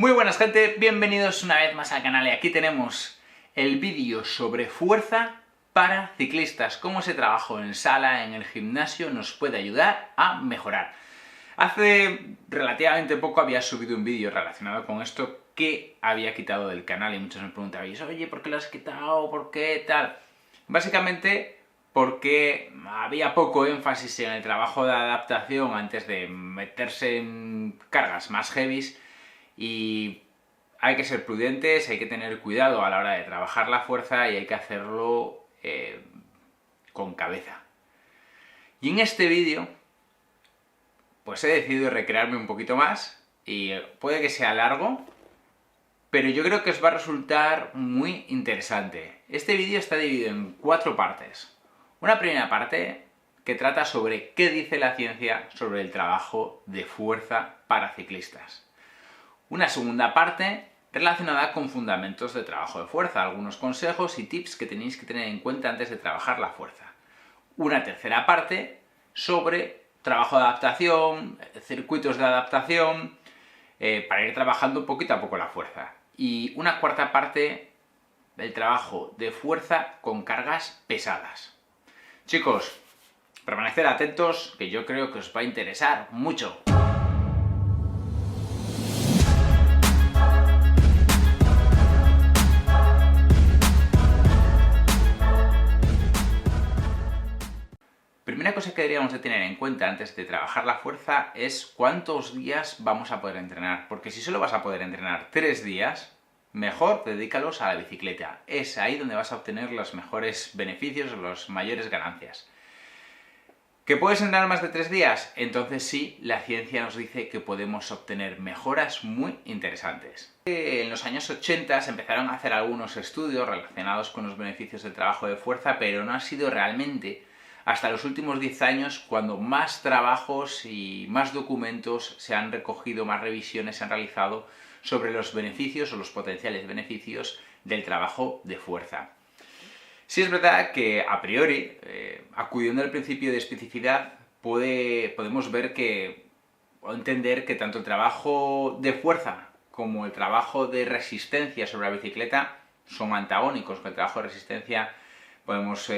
Muy buenas gente, bienvenidos una vez más al canal y aquí tenemos el vídeo sobre fuerza para ciclistas, cómo ese trabajo en sala, en el gimnasio nos puede ayudar a mejorar. Hace relativamente poco había subido un vídeo relacionado con esto que había quitado del canal y muchos me preguntabais, oye, ¿por qué lo has quitado? ¿Por qué tal? Básicamente porque había poco énfasis en el trabajo de adaptación antes de meterse en cargas más heavies. Y hay que ser prudentes, hay que tener cuidado a la hora de trabajar la fuerza y hay que hacerlo con cabeza. Y en este vídeo, pues he decidido recrearme un poquito más y puede que sea largo, pero yo creo que os va a resultar muy interesante. Este vídeo está dividido en 4 partes. Una primera parte que trata sobre qué dice la ciencia sobre el trabajo de fuerza para ciclistas. Una segunda parte relacionada con fundamentos de trabajo de fuerza, algunos consejos y tips que tenéis que tener en cuenta antes de trabajar la fuerza. Una tercera parte sobre trabajo de adaptación, circuitos de adaptación, para ir trabajando poquito a poco la fuerza. Y una cuarta parte del trabajo de fuerza con cargas pesadas. Chicos, permaneced atentos, que yo creo que os va a interesar mucho. Primera cosa que deberíamos de tener en cuenta antes de trabajar la fuerza es cuántos días vamos a poder entrenar, porque si solo vas a poder entrenar 3 días, mejor dedícalos a la bicicleta. Es ahí donde vas a obtener los mejores beneficios, las mayores ganancias. ¿Que puedes entrenar más de 3 días? Entonces sí, la ciencia nos dice que podemos obtener mejoras muy interesantes. En los años 80 se empezaron a hacer algunos estudios relacionados con los beneficios del trabajo de fuerza, pero no ha sido realmente hasta los últimos 10 años cuando más trabajos y más documentos se han recogido, más revisiones se han realizado sobre los beneficios o los potenciales beneficios del trabajo de fuerza. Sí es verdad que a priori, acudiendo al principio de especificidad, podemos ver o entender que tanto el trabajo de fuerza como el trabajo de resistencia sobre la bicicleta son antagónicos. Con el trabajo de resistencia podemos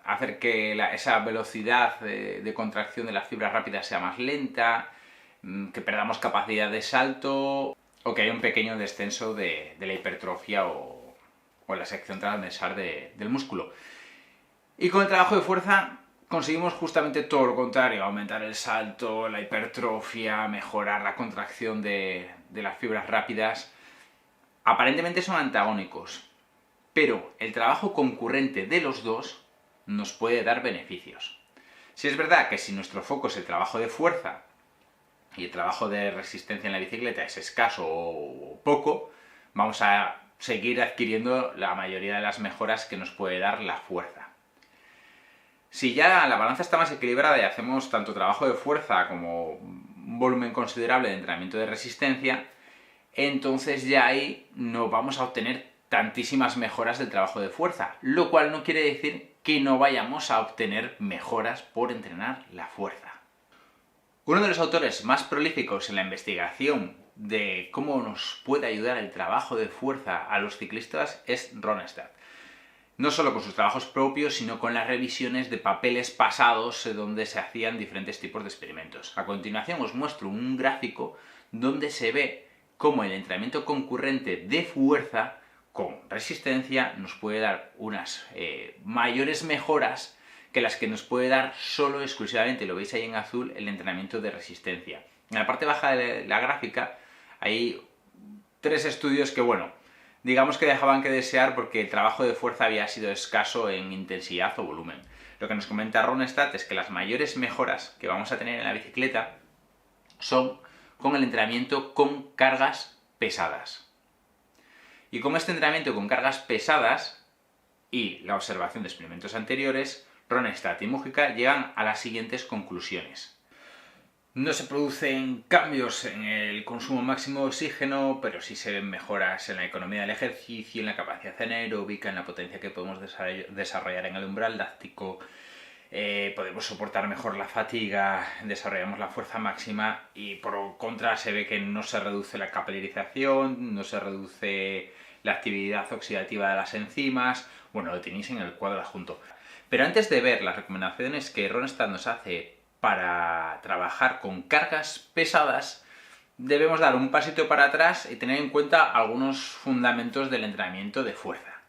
hacer que esa velocidad de contracción de las fibras rápidas sea más lenta, que perdamos capacidad de salto o que haya un pequeño descenso de la hipertrofia o la sección transversal del músculo. Y con el trabajo de fuerza conseguimos justamente todo lo contrario, aumentar el salto, la hipertrofia, mejorar la contracción de las fibras rápidas. Aparentemente son antagónicos, pero el trabajo concurrente de los dos nos puede dar beneficios. Si es verdad que si nuestro foco es el trabajo de fuerza y el trabajo de resistencia en la bicicleta es escaso o poco, vamos a seguir adquiriendo la mayoría de las mejoras que nos puede dar la fuerza. Si ya la balanza está más equilibrada y hacemos tanto trabajo de fuerza como un volumen considerable de entrenamiento de resistencia, entonces ya ahí no vamos a obtener tantísimas mejoras del trabajo de fuerza, lo cual no quiere decir que no vayamos a obtener mejoras por entrenar la fuerza. Uno de los autores más prolíficos en la investigación de cómo nos puede ayudar el trabajo de fuerza a los ciclistas es Ronstadt. No solo con sus trabajos propios, sino con las revisiones de papeles pasados donde se hacían diferentes tipos de experimentos. A continuación os muestro un gráfico donde se ve cómo el entrenamiento concurrente de fuerza con resistencia nos puede dar unas mayores mejoras que las que nos puede dar solo exclusivamente, lo veis ahí en azul, el entrenamiento de resistencia. En la parte baja de la gráfica hay 3 estudios que, bueno, digamos que dejaban que desear porque el trabajo de fuerza había sido escaso en intensidad o volumen. Lo que nos comenta Ronstadt es que las mayores mejoras que vamos a tener en la bicicleta son con el entrenamiento con cargas pesadas. Y como este entrenamiento con cargas pesadas y la observación de experimentos anteriores, Ronstadt y Mújica llegan a las siguientes conclusiones. No se producen cambios en el consumo máximo de oxígeno, pero sí se ven mejoras en la economía del ejercicio, en la capacidad anaeróbica, en la potencia que podemos desarrollar en el umbral láctico, podemos soportar mejor la fatiga, desarrollamos la fuerza máxima y por contra se ve que no se reduce la capilarización, no se reduce la actividad oxidativa de las enzimas. Bueno, lo tenéis en el cuadro adjunto. Pero antes de ver las recomendaciones que Ronstad nos hace para trabajar con cargas pesadas, debemos dar un pasito para atrás y tener en cuenta algunos fundamentos del entrenamiento de fuerza.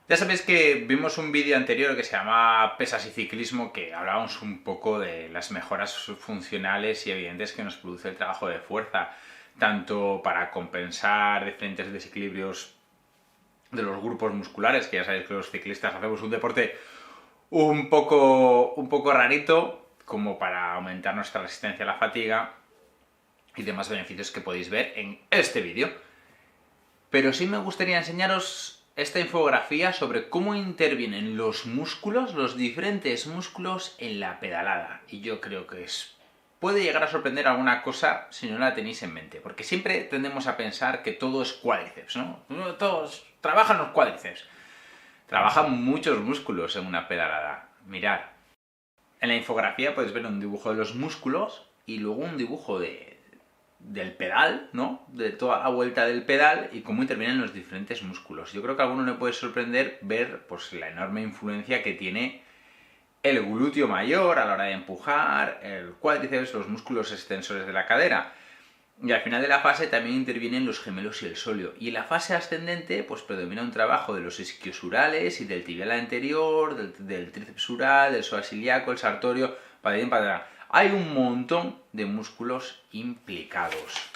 Ya sabéis que vimos un vídeo anterior que se llama Pesas y Ciclismo, que hablábamos un poco de las mejoras funcionales y evidentes que nos produce el trabajo de fuerza, tanto para compensar diferentes desequilibrios de los grupos musculares, que ya sabéis que los ciclistas hacemos un deporte un poco rarito, como para aumentar nuestra resistencia a la fatiga y demás beneficios que podéis ver en este vídeo. Pero sí me gustaría enseñaros esta infografía sobre cómo intervienen los músculos, los diferentes músculos en la pedalada. Y yo creo que puede llegar a sorprender alguna cosa si no la tenéis en mente. Porque siempre tendemos a pensar que todo es cuádriceps, ¿no? Todos trabajan los cuádriceps. Trabajan muchos músculos en una pedalada. Mirad. En la infografía podéis ver un dibujo de los músculos y luego un dibujo del pedal, ¿no? De toda la vuelta del pedal y cómo intervienen los diferentes músculos. Yo creo que a alguno le puede sorprender ver pues, la enorme influencia que tiene el glúteo mayor a la hora de empujar, el cuádriceps, los músculos extensores de la cadera. Y al final de la fase también intervienen los gemelos y el sóleo. Y en la fase ascendente pues predomina un trabajo de los isquiosurales y del tibial anterior, del tríceps sural, del psoas ilíaco, el sartorio, para bien, para atrás. Hay un montón de músculos implicados.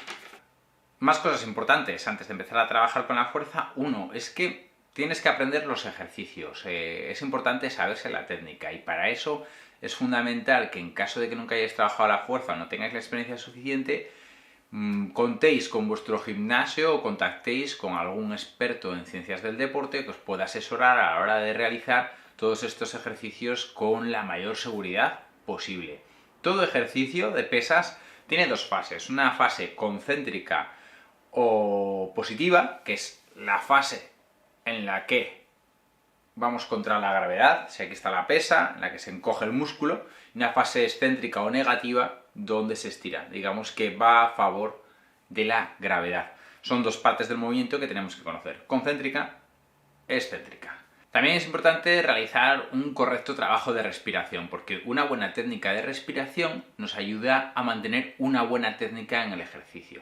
Más cosas importantes antes de empezar a trabajar con la fuerza. Uno, es que tienes que aprender los ejercicios. Es importante saberse la técnica y para eso es fundamental que en caso de que nunca hayáis trabajado la fuerza o no tengáis la experiencia suficiente, contéis con vuestro gimnasio o contactéis con algún experto en ciencias del deporte que os pueda asesorar a la hora de realizar todos estos ejercicios con la mayor seguridad posible. Todo ejercicio de pesas tiene dos fases, una fase concéntrica o positiva, que es la fase en la que vamos contra la gravedad, si aquí está la pesa, en la que se encoge el músculo, y una fase excéntrica o negativa, donde se estira, digamos que va a favor de la gravedad. Son dos partes del movimiento que tenemos que conocer, concéntrica, excéntrica. También es importante realizar un correcto trabajo de respiración, porque una buena técnica de respiración nos ayuda a mantener una buena técnica en el ejercicio.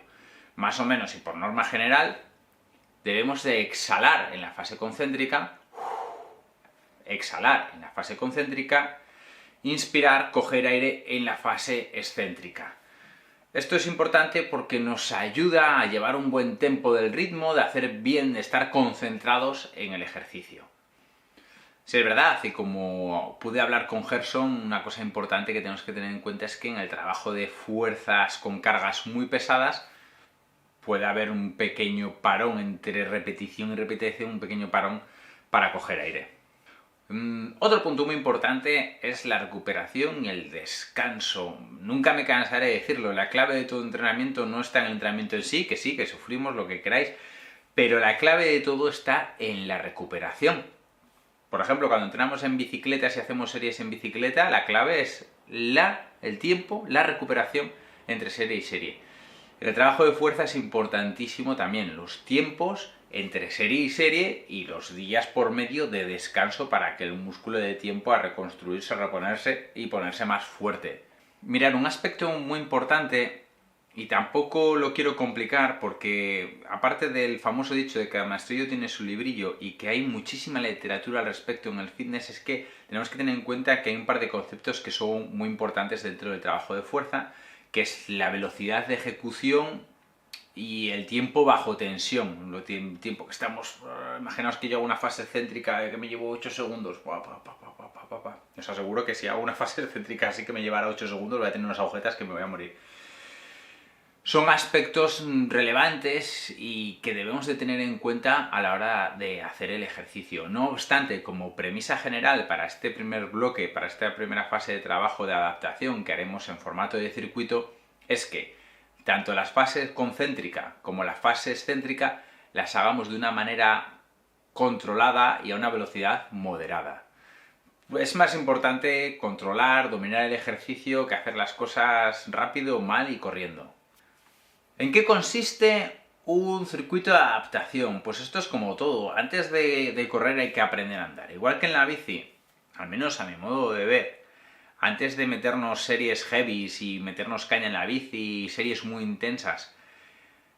Más o menos y por norma general, debemos de exhalar en la fase concéntrica, inspirar, coger aire en la fase excéntrica. Esto es importante porque nos ayuda a llevar un buen tempo del ritmo, de hacer bien, de estar concentrados en el ejercicio. Si es verdad, y como pude hablar con Gerson, una cosa importante que tenemos que tener en cuenta es que en el trabajo de fuerzas con cargas muy pesadas puede haber un pequeño parón entre repetición y repetición, un pequeño parón para coger aire. Otro punto muy importante es la recuperación y el descanso. Nunca me cansaré de decirlo, la clave de todo entrenamiento no está en el entrenamiento en sí, que sufrimos lo que queráis, pero la clave de todo está en la recuperación. Por ejemplo, cuando entrenamos en bicicleta, si hacemos series en bicicleta, la clave es el tiempo, la recuperación entre serie y serie. En el trabajo de fuerza es importantísimo también los tiempos entre serie y serie y los días por medio de descanso para que el músculo dé tiempo a reconstruirse, a reponerse y ponerse más fuerte. Mirad, un aspecto muy importante, y tampoco lo quiero complicar porque aparte del famoso dicho de que cada maestrillo tiene su librillo y que hay muchísima literatura al respecto en el fitness, es que tenemos que tener en cuenta que hay un par de conceptos que son muy importantes dentro del trabajo de fuerza, que es la velocidad de ejecución y el tiempo bajo tensión. El tiempo que estamos... Imaginaos que yo hago una fase excéntrica que me llevo 8 segundos. Os aseguro que si hago una fase excéntrica así que me llevará 8 segundos, voy a tener unas agujetas que me voy a morir. Son aspectos relevantes y que debemos de tener en cuenta a la hora de hacer el ejercicio. No obstante, como premisa general para este primer bloque, para esta primera fase de trabajo de adaptación que haremos en formato de circuito, es que tanto las fases concéntrica como la fase excéntrica las hagamos de una manera controlada y a una velocidad moderada. Es más importante controlar, dominar el ejercicio que hacer las cosas rápido, mal y corriendo. ¿En qué consiste un circuito de adaptación? Pues esto es como todo. Antes de correr hay que aprender a andar. Igual que en la bici, al menos a mi modo de ver, antes de meternos series heavies y meternos caña en la bici y series muy intensas,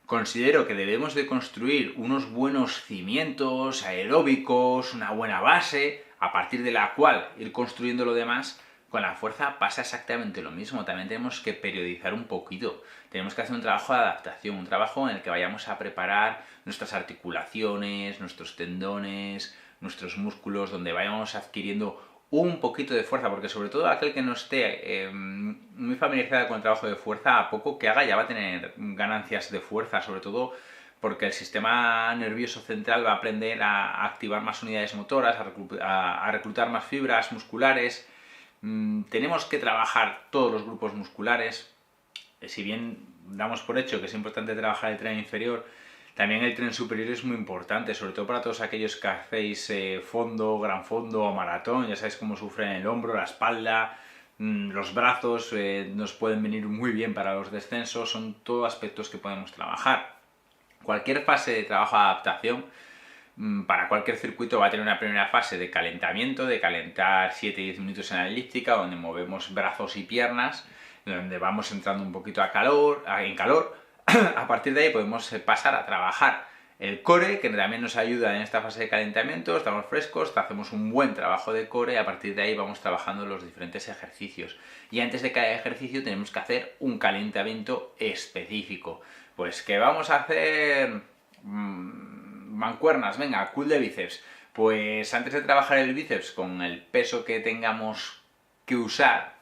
considero que debemos de construir unos buenos cimientos aeróbicos, una buena base, a partir de la cual ir construyendo lo demás. Con la fuerza pasa exactamente lo mismo, también tenemos que periodizar un poquito, tenemos que hacer un trabajo de adaptación, un trabajo en el que vayamos a preparar nuestras articulaciones, nuestros tendones, nuestros músculos, donde vayamos adquiriendo un poquito de fuerza, porque sobre todo aquel que no esté muy familiarizado con el trabajo de fuerza, a poco que haga ya va a tener ganancias de fuerza, sobre todo porque el sistema nervioso central va a aprender a activar más unidades motoras, a reclutar más fibras musculares. Tenemos que trabajar todos los grupos musculares. Si bien damos por hecho que es importante trabajar el tren inferior, también el tren superior es muy importante, sobre todo para todos aquellos que hacéis fondo, gran fondo o maratón. Ya sabéis cómo sufren el hombro, la espalda, los brazos, nos pueden venir muy bien para los descensos. Son todos aspectos que podemos trabajar. Cualquier fase de trabajo de adaptación para cualquier circuito va a tener una primera fase de calentamiento, de calentar 7-10 minutos en la elíptica, donde movemos brazos y piernas, donde vamos entrando un poquito en calor. A partir de ahí podemos pasar a trabajar el core, que también nos ayuda en esta fase de calentamiento. Estamos frescos, hacemos un buen trabajo de core y a partir de ahí vamos trabajando los diferentes ejercicios. Y antes de cada ejercicio tenemos que hacer un calentamiento específico. Pues que vamos a hacer mancuernas, venga, cool de bíceps. Pues antes de trabajar el bíceps con el peso que tengamos que usar,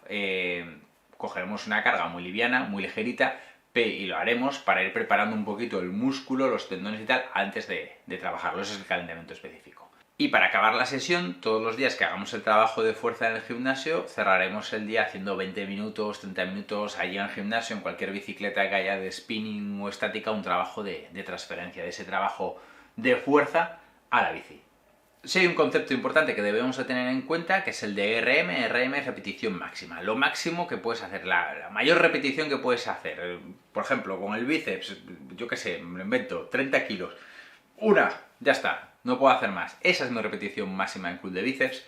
cogeremos una carga muy liviana, muy ligerita, y lo haremos para ir preparando un poquito el músculo, los tendones y tal, antes de trabajarlo. Eso es el calentamiento específico. Y para acabar la sesión, todos los días que hagamos el trabajo de fuerza en el gimnasio, cerraremos el día haciendo 20 minutos, 30 minutos allí en el gimnasio, en cualquier bicicleta que haya de spinning o estática, un trabajo de transferencia, de ese trabajo de fuerza a la bici. Sí, hay un concepto importante que debemos de tener en cuenta, que es el de RM repetición máxima. Lo máximo que puedes hacer, la mayor repetición que puedes hacer. Por ejemplo, con el bíceps, yo qué sé, me lo invento, 30 kilos. Ya está, no puedo hacer más. Esa es mi repetición máxima en curl de bíceps.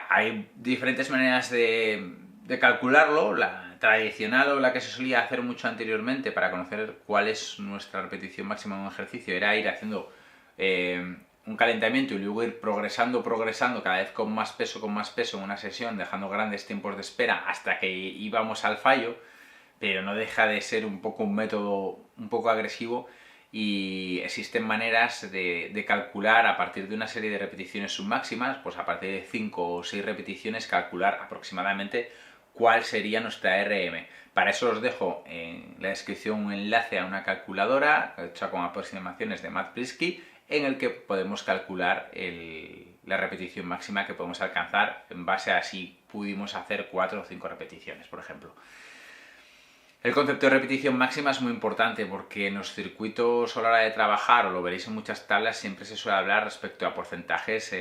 Hay diferentes maneras de calcularlo. La tradicional o la que se solía hacer mucho anteriormente para conocer cuál es nuestra repetición máxima en un ejercicio era ir haciendo un calentamiento y luego ir progresando cada vez con más peso en una sesión, dejando grandes tiempos de espera hasta que íbamos al fallo, pero no deja de ser un poco un método un poco agresivo y existen maneras de calcular a partir de una serie de repeticiones submáximas, pues a partir de 5 o 6 repeticiones calcular aproximadamente cuál sería nuestra RM. Para eso os dejo en la descripción un enlace a una calculadora hecha con aproximaciones de Matt Prisky, en el que podemos calcular la repetición máxima que podemos alcanzar en base a si pudimos hacer 4 o 5 repeticiones, por ejemplo. El concepto de repetición máxima es muy importante porque en los circuitos a la hora de trabajar, o lo veréis en muchas tablas, siempre se suele hablar respecto a porcentajes,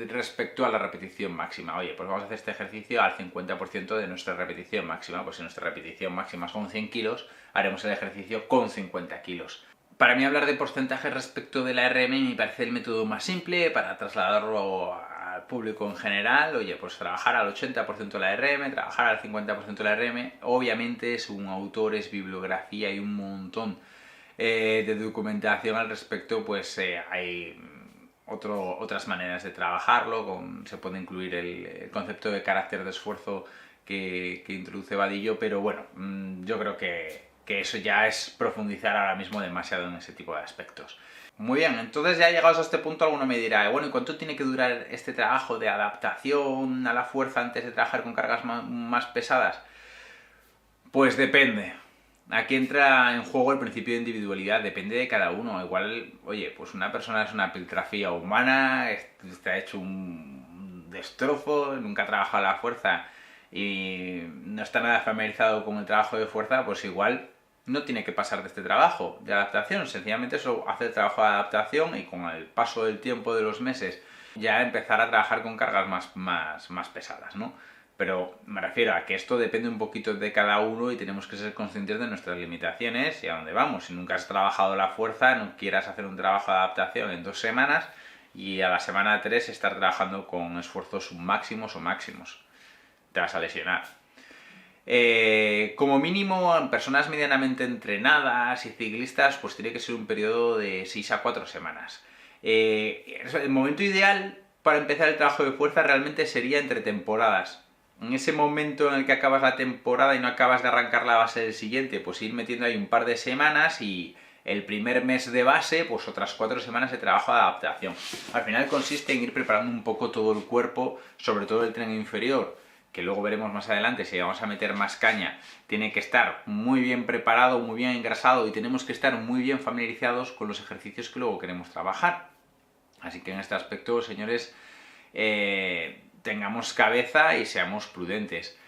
respecto a la repetición máxima. Oye, pues vamos a hacer este ejercicio al 50% de nuestra repetición máxima. Pues si nuestra repetición máxima son 100 kilos, haremos el ejercicio con 50 kilos. Para mí hablar de porcentajes respecto de la RM me parece el método más simple para trasladarlo al público en general. Oye, pues trabajar al 80% de la RM, trabajar al 50% de la RM. Obviamente, según autores, bibliografía y un montón de documentación al respecto, pues hay otras maneras de trabajarlo. Se puede incluir el concepto de carácter de esfuerzo que introduce Vadillo, pero bueno, yo creo que eso ya es profundizar ahora mismo demasiado en ese tipo de aspectos. Muy bien, entonces ya llegados a este punto alguno me dirá, bueno, ¿y cuánto tiene que durar este trabajo de adaptación a la fuerza antes de trabajar con cargas más pesadas? Pues depende. Aquí entra en juego el principio de individualidad, depende de cada uno. Igual, oye, pues una persona es una piltrafía humana, está hecho un destrozo, nunca ha trabajado a la fuerza y no está nada familiarizado con el trabajo de fuerza, pues igual no tiene que pasar de este trabajo de adaptación, sencillamente solo hace el trabajo de adaptación y con el paso del tiempo de los meses ya empezar a trabajar con cargas más pesadas, ¿no? Pero me refiero a que esto depende un poquito de cada uno y tenemos que ser conscientes de nuestras limitaciones y a dónde vamos. Si nunca has trabajado la fuerza, no quieras hacer un trabajo de adaptación en 2 semanas y a la semana 3 estar trabajando con esfuerzos máximos o máximos. Te vas a lesionar. Como mínimo, en personas medianamente entrenadas y ciclistas, pues tiene que ser un periodo de 6 a 4 semanas. El momento ideal para empezar el trabajo de fuerza realmente sería entre temporadas. En ese momento en el que acabas la temporada y no acabas de arrancar la base del siguiente, pues ir metiendo ahí un par de semanas y el primer mes de base, pues otras 4 semanas de trabajo de adaptación. Al final consiste en ir preparando un poco todo el cuerpo, sobre todo el tren inferior, que luego veremos más adelante, si vamos a meter más caña, tiene que estar muy bien preparado, muy bien engrasado y tenemos que estar muy bien familiarizados con los ejercicios que luego queremos trabajar. Así que en este aspecto, señores, tengamos cabeza y seamos prudentes.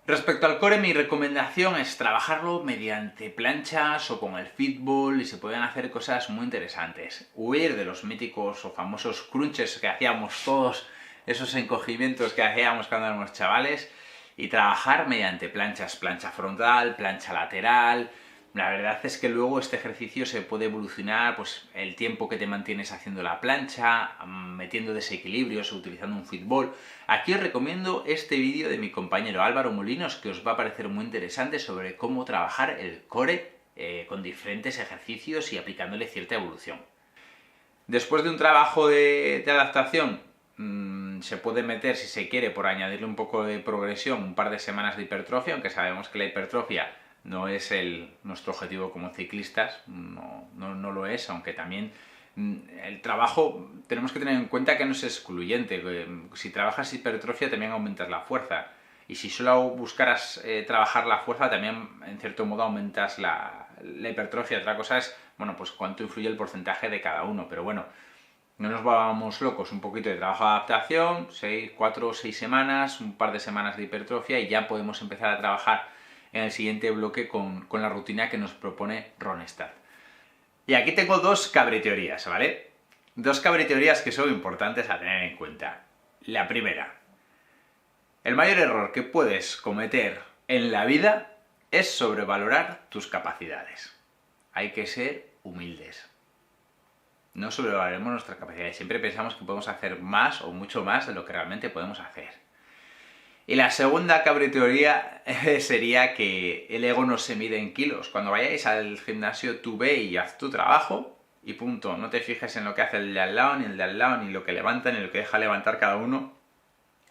Respecto al core, mi recomendación es trabajarlo mediante planchas o con el fitball y se pueden hacer cosas muy interesantes. Huir de los míticos o famosos crunches que hacíamos todos, esos encogimientos que hacíamos cuando éramos chavales, y trabajar mediante planchas, plancha frontal, plancha lateral. La verdad es que luego este ejercicio se puede evolucionar, pues el tiempo que te mantienes haciendo la plancha, metiendo desequilibrios, utilizando un fitball. Aquí os recomiendo este vídeo de mi compañero Álvaro Molinos, que os va a parecer muy interesante sobre cómo trabajar el core con diferentes ejercicios y aplicándole cierta evolución. Después de un trabajo de adaptación, se puede meter, si se quiere, por añadirle un poco de progresión, un par de semanas de hipertrofia, aunque sabemos que la hipertrofia no es nuestro objetivo como ciclistas, no lo es, aunque también el trabajo tenemos que tener en cuenta que no es excluyente. Si trabajas hipertrofia también aumentas la fuerza, y si solo buscaras trabajar la fuerza también en cierto modo aumentas la hipertrofia. Otra cosa es, bueno, pues cuánto influye el porcentaje de cada uno, pero bueno, no nos vamos locos, un poquito de trabajo de adaptación, 4 o 6 semanas, un par de semanas de hipertrofia y ya podemos empezar a trabajar en el siguiente bloque con la rutina que nos propone Ron Start. Y aquí tengo 2 cabriteorías, ¿vale? 2 cabriteorías que son importantes a tener en cuenta. La primera, el mayor error que puedes cometer en la vida es sobrevalorar tus capacidades. Hay que ser humildes. No sobrevaloremos nuestras capacidades. Siempre pensamos que podemos hacer más o mucho más de lo que realmente podemos hacer. Y la segunda cabriteoría sería que el ego no se mide en kilos. Cuando vayáis al gimnasio, tú ve y haz tu trabajo y punto. No te fijes en lo que hace el de al lado, ni el de al lado, ni lo que levanta, ni lo que deja levantar cada uno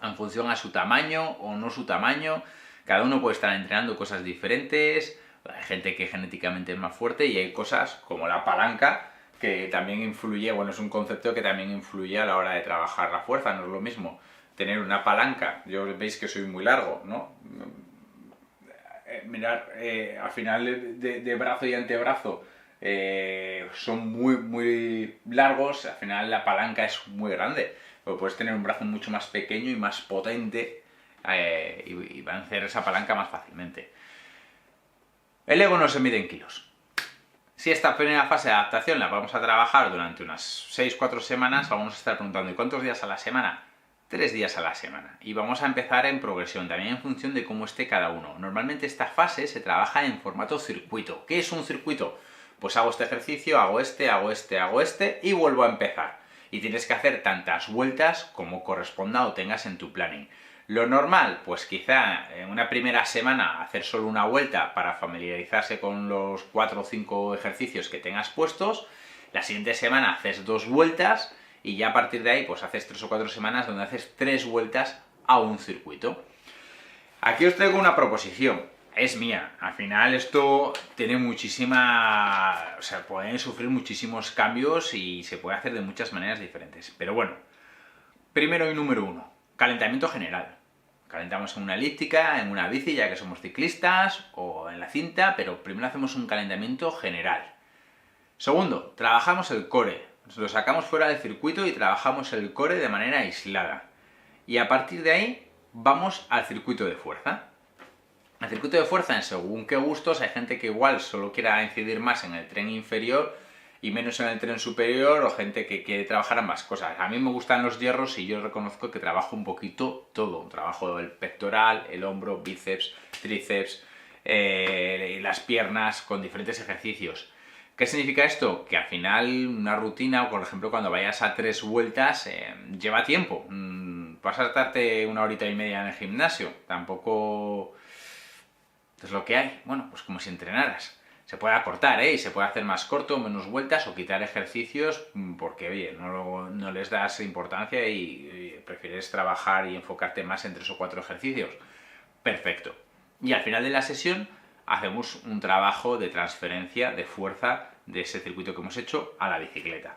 en función a su tamaño o no su tamaño. Cada uno puede estar entrenando cosas diferentes. Hay gente que genéticamente es más fuerte y hay cosas como la palanca que también influye, bueno, es un concepto que también influye a la hora de trabajar la fuerza. No es lo mismo tener una palanca, yo veis que soy muy largo, ¿no? Mirar, al final de brazo y antebrazo son muy largos, al final la palanca es muy grande, pero puedes tener un brazo mucho más pequeño y más potente y vencer esa palanca más fácilmente. El ego no se mide en kilos. Si esta primera fase de adaptación la vamos a trabajar durante unas 6-4 semanas, vamos a estar preguntando ¿y cuántos días a la semana? 3 días a la semana. Y vamos a empezar en progresión, también en función de cómo esté cada uno. Normalmente esta fase se trabaja en formato circuito. ¿Qué es un circuito? Pues hago este ejercicio, hago este y vuelvo a empezar. Y tienes que hacer tantas vueltas como corresponda o tengas en tu planning. Lo normal, pues quizá en una primera semana hacer solo una vuelta para familiarizarse con los 4 o 5 ejercicios que tengas puestos. La siguiente semana haces 2 vueltas y ya a partir de ahí pues haces 3 o 4 semanas donde haces 3 vueltas a un circuito. Aquí os traigo una proposición, es mía. Al final esto tiene muchísima... o sea, pueden sufrir muchísimos cambios y se puede hacer de muchas maneras diferentes. Pero bueno, primero y número 1, calentamiento general. Calentamos en una elíptica, en una bici, ya que somos ciclistas, o en la cinta, pero primero hacemos un calentamiento general. Segundo, trabajamos el core. Lo sacamos fuera del circuito y trabajamos el core de manera aislada. Y a partir de ahí vamos al circuito de fuerza. El circuito de fuerza, en según qué gustos, hay gente que igual solo quiera incidir más en el tren inferior y menos en el tren superior o gente que quiere trabajar ambas cosas. A mí me gustan los hierros y yo reconozco que trabajo un poquito todo. Trabajo el pectoral, el hombro, bíceps, tríceps, las piernas con diferentes ejercicios. ¿Qué significa esto? Que al final una rutina, o por ejemplo cuando vayas a 3 vueltas, lleva tiempo. Vas a tardarte 1 horita y media en el gimnasio. Tampoco es lo que hay. Bueno, pues como si entrenaras. Se puede acortar, y se puede hacer más corto, menos vueltas o quitar ejercicios porque, oye, no les das importancia y prefieres trabajar y enfocarte más en 3 o 4 ejercicios. Perfecto. Y al final de la sesión hacemos un trabajo de transferencia de fuerza de ese circuito que hemos hecho a la bicicleta.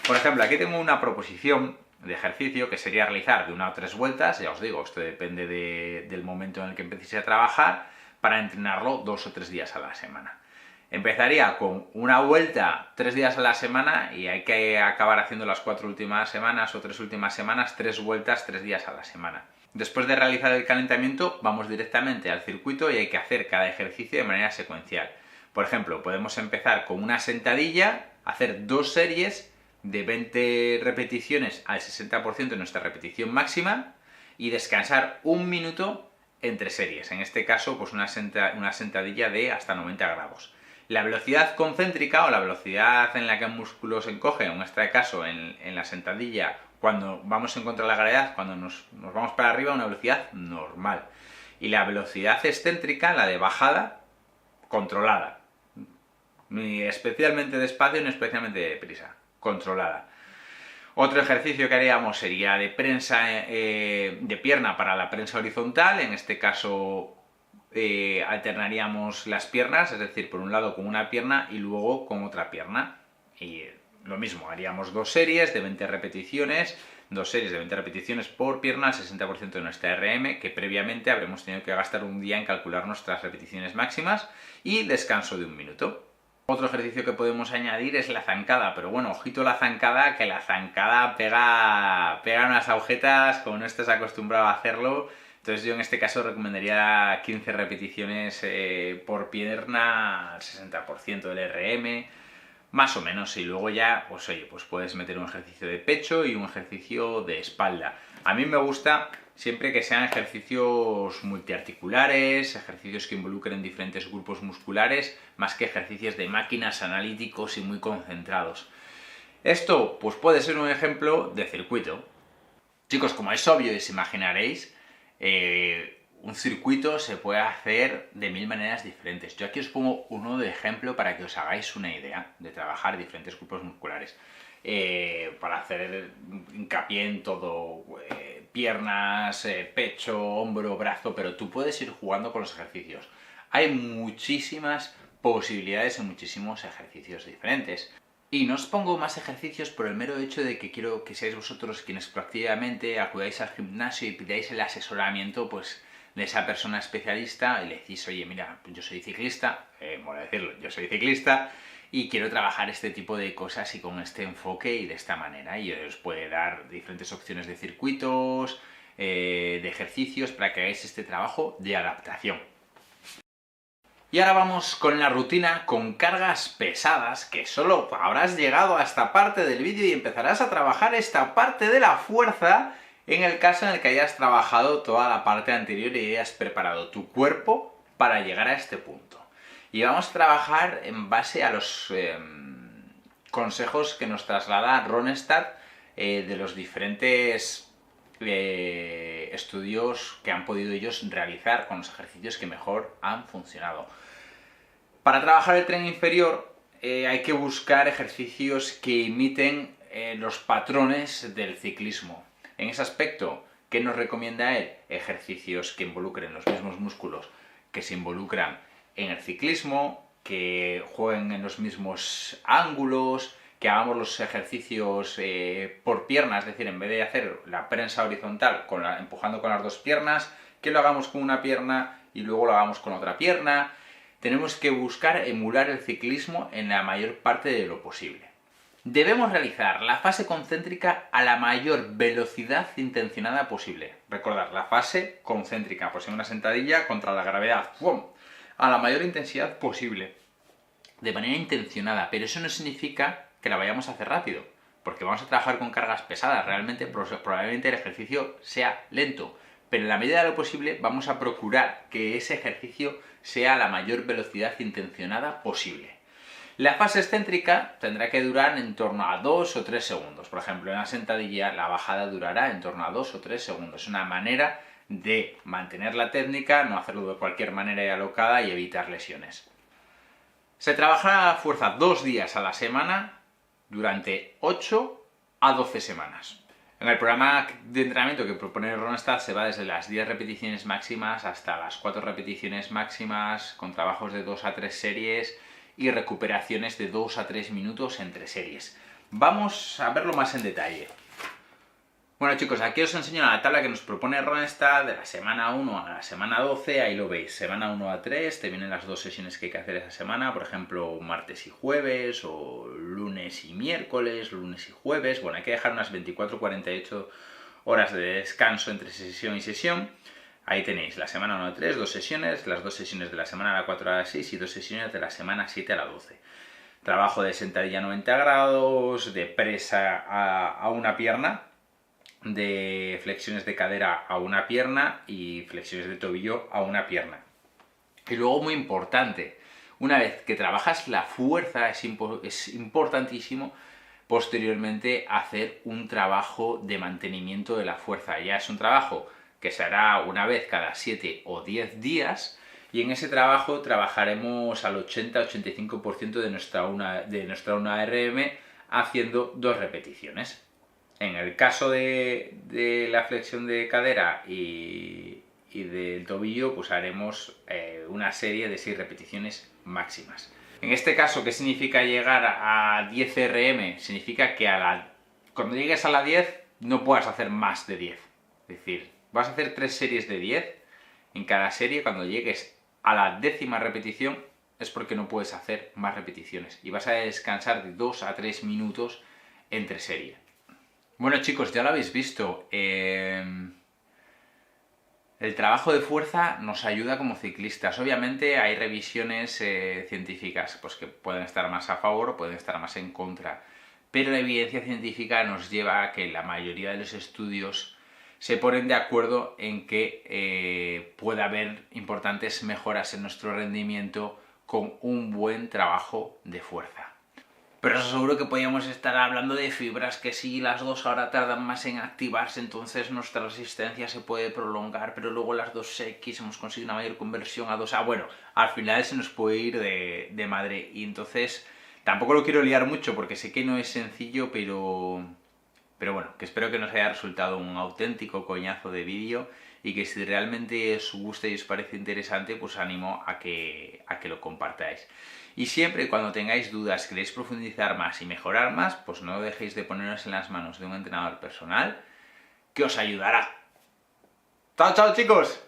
Por ejemplo, aquí tengo una proposición de ejercicio que sería realizar de 1 a 3 vueltas, ya os digo, esto depende del momento en el que empecéis a trabajar, para entrenarlo 2 o 3 días a la semana. Empezaría con una vuelta 3 días a la semana y hay que acabar haciendo las 4 últimas semanas o 3 últimas semanas 3 vueltas 3 días a la semana. Después de realizar el calentamiento vamos directamente al circuito y hay que hacer cada ejercicio de manera secuencial. Por ejemplo, podemos empezar con una sentadilla, hacer 2 series de 20 repeticiones al 60% de nuestra repetición máxima y descansar 1 minuto entre series. En este caso, pues una sentadilla de hasta 90 grados. La velocidad concéntrica o la velocidad en la que el músculo se encoge, en este caso en la sentadilla, cuando vamos en contra de la gravedad, cuando nos vamos para arriba, una velocidad normal. Y la velocidad excéntrica, la de bajada, controlada. Ni especialmente despacio ni especialmente deprisa, controlada. Otro ejercicio que haríamos sería de prensa de pierna para la prensa horizontal, en este caso alternaríamos las piernas, es decir, por un lado con una pierna y luego con otra pierna. Y lo mismo, haríamos 2 series de 20 repeticiones, 2 series de 20 repeticiones por pierna al 60% de nuestra RM, que previamente habremos tenido que gastar un día en calcular nuestras repeticiones máximas, y descanso de 1 minuto. Otro ejercicio que podemos añadir es la zancada, pero bueno, ojito la zancada, que la zancada pega unas agujetas como no estés acostumbrado a hacerlo. Entonces yo en este caso recomendaría 15 repeticiones por pierna al 60% del RM, más o menos, y luego ya, pues oye, pues puedes meter un ejercicio de pecho y un ejercicio de espalda. A mí me gusta siempre que sean ejercicios multiarticulares, ejercicios que involucren diferentes grupos musculares, más que ejercicios de máquinas analíticos y muy concentrados. Esto, pues puede ser un ejemplo de circuito. Chicos, como es obvio y os imaginaréis, un circuito se puede hacer de 1000 maneras diferentes. Yo aquí os pongo uno de ejemplo para que os hagáis una idea de trabajar diferentes grupos musculares. Para hacer hincapié en todo, piernas, pecho, hombro, brazo, pero tú puedes ir jugando con los ejercicios. Hay muchísimas posibilidades en muchísimos ejercicios diferentes. Y no os pongo más ejercicios por el mero hecho de que quiero que seáis vosotros quienes proactivamente acudáis al gimnasio y pidáis el asesoramiento, pues, de esa persona especialista y le decís, oye, mira, yo soy ciclista, mola decirlo, yo soy ciclista y quiero trabajar este tipo de cosas y con este enfoque y de esta manera. Y os puede dar diferentes opciones de circuitos, de ejercicios para que hagáis este trabajo de adaptación. Y ahora vamos con la rutina con cargas pesadas, que solo habrás llegado a esta parte del vídeo y empezarás a trabajar esta parte de la fuerza en el caso en el que hayas trabajado toda la parte anterior y hayas preparado tu cuerpo para llegar a este punto. Y vamos a trabajar en base a los consejos que nos traslada Ronstadt de los diferentes estudios que han podido ellos realizar con los ejercicios que mejor han funcionado. Para trabajar el tren inferior hay que buscar ejercicios que imiten los patrones del ciclismo. En ese aspecto, ¿qué nos recomienda él? Ejercicios que involucren los mismos músculos que se involucran en el ciclismo, que jueguen en los mismos ángulos, que hagamos los ejercicios por piernas, es decir, en vez de hacer la prensa horizontal empujando con las 2 piernas, que lo hagamos con una pierna y luego lo hagamos con otra pierna. Tenemos que buscar emular el ciclismo en la mayor parte de lo posible. Debemos realizar la fase concéntrica a la mayor velocidad intencionada posible. Recordad, la fase concéntrica, pues en una sentadilla contra la gravedad, ¡pum!, a la mayor intensidad posible. de manera intencionada, pero eso no significa que la vayamos a hacer rápido, porque vamos a trabajar con cargas pesadas, realmente probablemente el ejercicio sea lento, pero en la medida de lo posible vamos a procurar que ese ejercicio sea a la mayor velocidad intencionada posible. La fase excéntrica tendrá que durar en torno a 2 o 3 segundos. Por ejemplo, en la sentadilla la bajada durará en torno a 2 o 3 segundos. Es una manera de mantener la técnica, no hacerlo de cualquier manera y alocada y evitar lesiones. Se trabajará a fuerza 2 días a la semana durante 8 a 12 semanas. En el programa de entrenamiento que propone Ronstadt se va desde las 10 repeticiones máximas hasta las 4 repeticiones máximas, con trabajos de 2 a 3 series y recuperaciones de 2 a 3 minutos entre series. Vamos a verlo más en detalle. Bueno chicos, aquí os enseño la tabla que nos propone Ronstadt de la semana 1 a la semana 12, ahí lo veis, semana 1 a 3, te vienen las 2 sesiones que hay que hacer esa semana, por ejemplo, martes y jueves, o lunes y miércoles, lunes y jueves, bueno, hay que dejar unas 24-48 horas de descanso entre sesión y sesión. Ahí tenéis la semana 1 a 3, 2 sesiones, las 2 sesiones de la semana 4 a la 6 y 2 sesiones de la semana 7 a la 12. Trabajo de sentadilla 90 grados, de presa a una pierna, de flexiones de cadera a una pierna y flexiones de tobillo a una pierna. Y luego, muy importante, una vez que trabajas la fuerza, es importantísimo posteriormente hacer un trabajo de mantenimiento de la fuerza. Ya es un trabajo que se hará una vez cada 7 o 10 días y en ese trabajo trabajaremos al 80-85% de nuestra 1RM haciendo 2 repeticiones. En el caso de la flexión de cadera y del tobillo, pues haremos una serie de 6 repeticiones máximas. En este caso, ¿qué significa llegar a 10 RM? Significa que cuando llegues a la 10 no puedas hacer más de 10. Es decir, vas a hacer 3 series de 10. En cada serie, cuando llegues a la 10ª repetición, es porque no puedes hacer más repeticiones. Y vas a descansar de 2 a 3 minutos entre serie. Bueno chicos, ya lo habéis visto, el trabajo de fuerza nos ayuda como ciclistas. Obviamente hay revisiones científicas pues, que pueden estar más a favor o pueden estar más en contra, pero la evidencia científica nos lleva a que la mayoría de los estudios se ponen de acuerdo en que puede haber importantes mejoras en nuestro rendimiento con un buen trabajo de fuerza. Pero os aseguro que podríamos estar hablando de fibras que si las 2 ahora tardan más en activarse, entonces nuestra resistencia se puede prolongar, pero luego las 2X hemos conseguido una mayor conversión a 2A. Bueno, al final se nos puede ir de madre y entonces tampoco lo quiero liar mucho porque sé que no es sencillo, pero bueno, que espero que nos haya resultado un auténtico coñazo de vídeo y que si realmente os gusta y os parece interesante, pues animo a que lo compartáis. Y siempre y cuando tengáis dudas, queréis profundizar más y mejorar más, pues no dejéis de poneros en las manos de un entrenador personal que os ayudará. ¡Chao, chao, chicos!